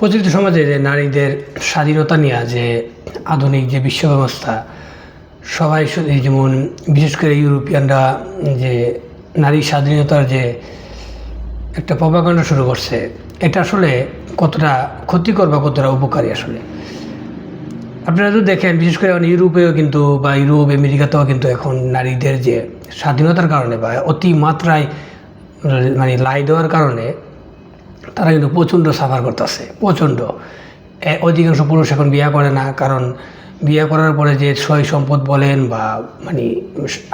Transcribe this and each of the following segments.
প্রচলিত সমাজে যে নারীদের স্বাধীনতা নিয়ে যে আধুনিক যে বিশ্ব ব্যবস্থা সবাই যেমন বিশেষ করে ইউরোপিয়ানরা যে নারী স্বাধীনতার যে একটা প্রপাগান্ডা শুরু করছে, এটা আসলে কতটা ক্ষতিকর বা কতটা উপকারী। আসলে আপনারা যদি দেখেন, বিশেষ করে ইউরোপেও কিন্তু বা ইউরোপ আমেরিকাতেও কিন্তু এখন নারীদের যে স্বাধীনতার কারণে বা অতি মাত্রায় লাই দেওয়ার কারণে তারা কিন্তু প্রচণ্ড সাফার করতেছে। প্রচণ্ড অধিকাংশ পুরুষ এখন বিয়ে করে না, কারণ বিয়ে করার পরে যে সয় সম্পদ বলেন বা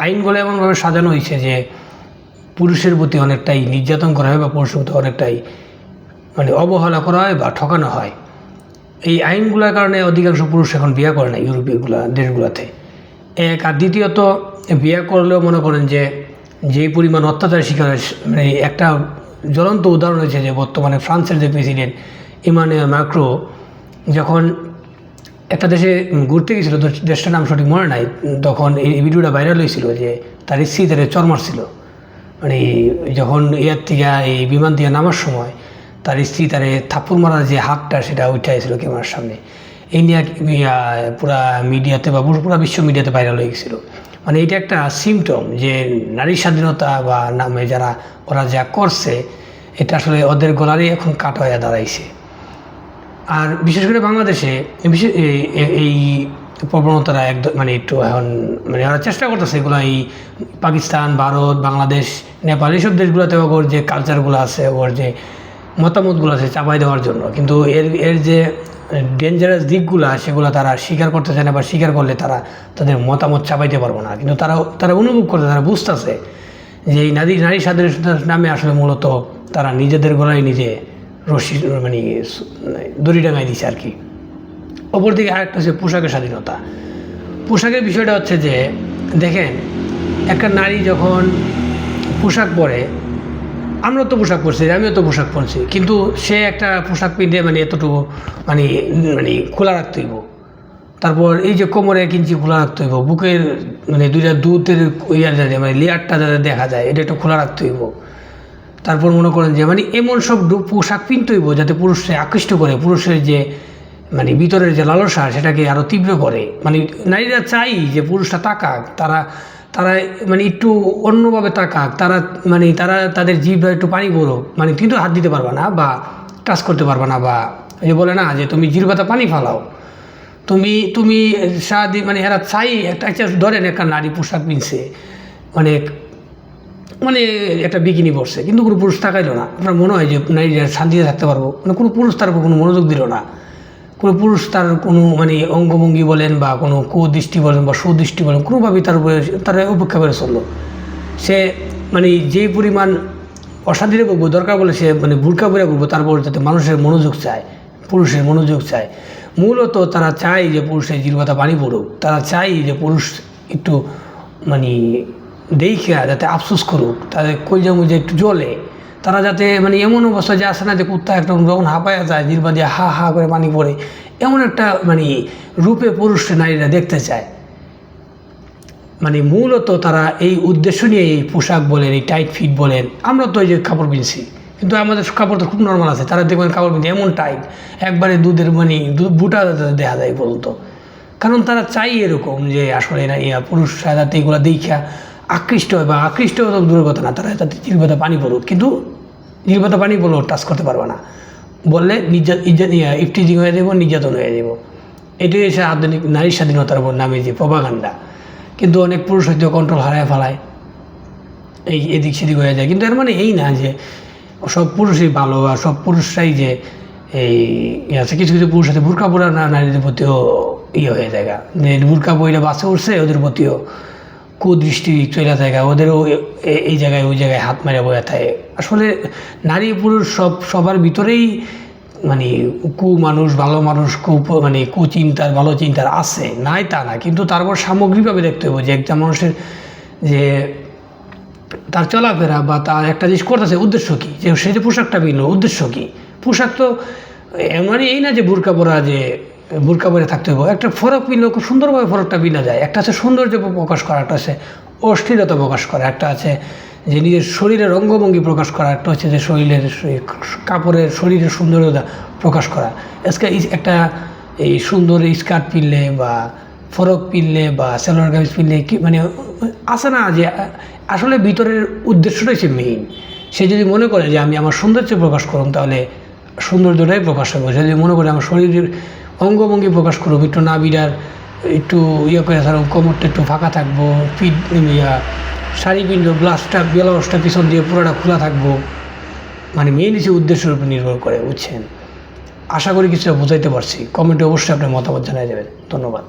আইনগুলো এমনভাবে সাজানো হয়েছে যে পুরুষের প্রতি অনেকটাই নির্যাতন করা হয় বা পুরুষের প্রতি অনেকটাই অবহেলা করা হয় বা ঠকানো হয়। এই আইনগুলোর কারণে অধিকাংশ পুরুষ এখন বিয়ে করে না ইউরোপীয় দেশগুলোতে। এক আর দ্বিতীয়ত, বিয়ে করলেও মনে করেন যে পরিমাণ অত্যাচার শিকার একটা জ্বলন্ত উদাহরণ হয়েছে যে বর্তমানে ফ্রান্সের যে প্রেসিডেন্ট ইমানুয়েল ম্যাক্রো যখন একটা দেশে ঘুরতে গেছিলো, দেশটার নাম সঠিক মনে নাই, তখন এই ভিডিওটা ভাইরাল হয়েছিল যে তার স্ত্রী তার চর মারছিল। যখন এয়ার থেকে এই বিমান থেকে নামার সময় তার স্ত্রী তার থাপ্পড় মারার যে হাতটা সেটা উঠাইছিল ক্যামেরার সামনে। এই নিয়ে পুরা মিডিয়াতে বা পুরা বিশ্ব মিডিয়াতে ভাইরাল হয়ে গেছিলো। এটা একটা সিমটম যে নারী স্বাধীনতা বা নামে ওরা যা করছে এটা আসলে ওদের গলারই এখন কাটা হয়ে দাঁড়াইছে। আর বিশেষ করে বাংলাদেশে এই প্রবণতারা একদম একটু এখন ওরা চেষ্টা করতেছে এগুলো এই পাকিস্তান, ভারত, বাংলাদেশ, নেপাল এইসব দেশগুলোতে ওর যে কালচারগুলো আছে, ওর যে মতামতগুলো আছে চাপাই দেওয়ার জন্য, কিন্তু এর যে ডেঞ্জারাস দিকগুলো সেগুলো তারা স্বীকার করতে চায় না, বা স্বীকার করলে তাদের মতামত চাপাইতে পারবো না। কিন্তু তারা অনুভব করতে, তারা বুঝতেছে যে এই নারী স্বাধীনতার নামে আসলে মূলত তারা নিজেদের গলায় নিজে রশি দড়ি ডাঙাই দিছে আর কি। অপরদিকে আরেকটা হচ্ছে পোশাকের স্বাধীনতা। পোশাকের বিষয়টা হচ্ছে যে দেখেন, একটা নারী যখন পোশাক পরে, আমরা তো পোশাক পরছি, আমিও তো পোশাক পরছি, কিন্তু সে একটা পোশাক পিঁধে এতটুকু খোলা রাখতে হইব। তারপর এই যে কোমরে 1 ইঞ্চি খোলা রাখতে হইব, বুকের দুইটা দুধের লেয়ারটা যাতে দেখা যায় এটা একটু খোলা রাখতে হইব। তারপর মনে করেন যে এমন সব পোশাক কিনতে হইব যাতে পুরুষকে আকৃষ্ট করে, পুরুষের যে ভিতরের যে লালসা সেটাকে আরও তীব্র করে। নারীরা চাই যে পুরুষটা তাকাক, তারা একটু অন্যভাবে তাকাক, তারা তাদের জিভ একটু পানি পড়ুক, কিন্তু হাত দিতে পারবা না বা টাচ করতে পারবা না, বা যে বলে না যে তুমি জিরবাতা পানি ফালাও, তুমি এরা চাই একটা ধরেন একটা নারী পোশাক কিনছে, একটা বিকিনি পরছে, কিন্তু কোনো পুরুষ তাকাইলো না। আপনার মনে হয় যে নারীরা শান্তিতে থাকতে পারবো? কোনো পুরুষ তার উপর কোনো মনোযোগ দিল না, কোনো পুরুষ তার কোনো অঙ্গভঙ্গি বলেন বা কোনো কুদৃষ্টি বলেন বা সুদৃষ্টি বলেন কোনোভাবেই তার উপরে তারা উপেক্ষা করে চললো। সে যেই পরিমাণ অশান্তিতে করবো দরকার বলে সে বুরকা পরে করবো, তারপর যাতে মানুষের মনোযোগ চায়, পুরুষের মনোযোগ চায়। মূলত তারা চায় যে পুরুষের জিরবাতা পানি পড়ুক, তারা চায় যে পুরুষ একটু দেখে যাতে আফসোস করুক, তাদের কলজা মজা একটু জ্বলে, তারা যাতে এমন অবস্থা যে আসে না যে কুত্তা একটা যখন হাঁপায়া যায় জিরবা দিয়ে হা হা করে পানি পড়ে, এমন একটা রূপে পুরুষের নারীরা দেখতে চায়। মূলত তারা এই উদ্দেশ্য নিয়ে এই পোশাক বলেন, এই টাইট ফিট বলেন। আমরা তো এই যে কাপড় কিনছি, কিন্তু আমাদের কাপড় তো খুব নর্মাল আছে, তারা দেখবেন কাপড় কিনছে এমন টাইট, একবারে দুধের বুটা দেখা যায় পর্যন্ত। কারণ তারা চাই এরকম যে আসলে পুরুষরা যাতে এগুলো দেখা আকৃষ্ট হয়, বা আকৃষ্ট দূরের কথা না, তারা যাতে জিরবাতা পানি পড়ুক, কিন্তু জিরবাতা পানি পড়লেও টাচ করতে পারবে না, বললে ইফটিজিং হয়ে যাব, নির্যাতন হয়ে যাব। এটাই এসে আধুনিক নারী স্বাধীনতার উপর নামে যে প্রপাগান্ডা। কিন্তু অনেক পুরুষ হয়তো কন্ট্রোল হারায় ফেলায়, এদিক সেদিক হয়ে যায়। কিন্তু এর এই না যে সব পুরুষই ভালো বা সব পুরুষরাই যে আছে। কিছু কিছু পুরুষ আছে বুরকা পরা নারীদের প্রতিও হয়ে যায়, যে বুরকা পইরা বাসে উঠছে ওদের প্রতিও কুদৃষ্টি চলে থাকে, ওদেরও এই জায়গায় ওই জায়গায় হাত মেরে বয়ে থাকে। আসলে নারী পুরুষ সবার ভিতরেই মানুষ, ভালো মানুষ, কুচিন্তার ভালো চিন্তার আছে, নাই তা না, কিন্তু তারপর সামগ্রিকভাবে দেখতে হবে যে একটা মানুষের যে তার চলাফেরা বা তার একটা জিনিস করতেছে উদ্দেশ্য কী, যে সে যে পোশাকটা বিনলো উদ্দেশ্য কী। পোশাক তো এই না যে বুরকা পরে থাকতে হবে, একটা ফরক বিনলো খুব সুন্দরভাবে ফরকটা বিনা যায়। একটা আছে সৌন্দর্য প্রকাশ করা, একটা আছে অশ্লীলতা প্রকাশ করা, একটা আছে যে নিজের শরীরের অঙ্গভঙ্গি প্রকাশ করা, একটা হচ্ছে যে কাপড়ের শরীরের সুন্দরতা প্রকাশ করা। আজকে একটা এই সুন্দর স্কার্ট পিনলে বা ফরক পিনলে বা সালোয়ার কামিজ পিনলে কি মানে আছে না যে আসলে ভিতরের উদ্দেশ্যটাই সে মেইন। সে যদি মনে করে যে আমি আমার সৌন্দর্য প্রকাশ করুন, তাহলে সৌন্দর্যটাই প্রকাশ হবে। যদি মনে করে আমার শরীরের অঙ্গভঙ্গি প্রকাশ করুক, একটু নাভিটার একটু করে থাকুন, কোমরটা একটু ফাঁকা থাকবো, শাড়ি পিনবো, ব্লাউজটা পিছন দিয়ে পুরোটা খোলা থাকবো, মানে মেইন হচ্ছে উদ্দেশ্যের উপর নির্ভর করে, বুঝছেন? আশা করি কিছুটা বোঝাইতে পারছি। কমেন্টে অবশ্যই আপনার মতামত জানিয়ে যাবেন। ধন্যবাদ।